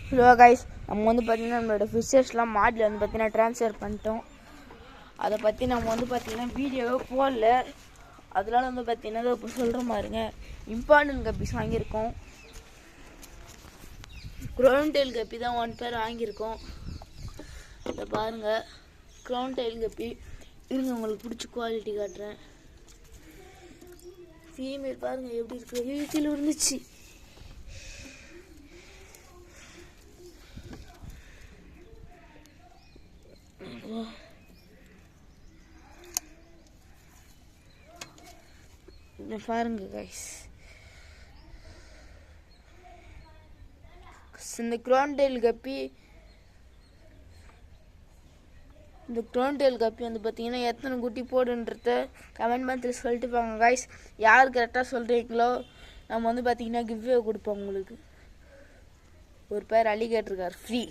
Hello guys, நம்ம வந்து பார்த்திங்கன்னா நம்மளோட ஃபிஷர்ஸ்லாம் மாடில் வந்து பார்த்திங்கன்னா ட்ரான்ஸ்ஃபர் பண்ணிட்டோம். அதை பற்றி நம்ம வந்து பார்த்திங்கன்னா வீடியோவே போடல. அதனால வந்து பார்த்திங்கன்னா இப்போ சொல்கிற மாதிரிங்க இம்பார்ட்டன்ட் கப்பீஸ் வாங்கியிருக்கோம். க்ரௌன் டெயில் கப்பி தான் 1 பேர் வாங்கியிருக்கோம். இதை பாருங்கள், க்ரௌன் டெயில் கப்பி. இருங்க உங்களுக்கு பிடிச்ச குவாலிட்டி காட்டுறேன். ஃபீமேல் பாருங்கள் எப்படி இருக்குது, வீட்டில் இருந்துச்சு. பாருங்க கைஸ், இந்த க்ரௌன் டெயில் கப்பி வந்து பார்த்தீங்கன்னா எத்தனை குட்டி போடுன்றத கமெண்ட் பாக்ஸில் சொல்லிட்டு போங்க கைஸ். யார் கரெக்டாக சொல்கிறீங்களோ நம்ம வந்து பார்த்தீங்கன்னா கிவ்வே கொடுப்போம் உங்களுக்கு. ஒரு பேர் அலிகேட்டர் கார் ஃப்ரீ.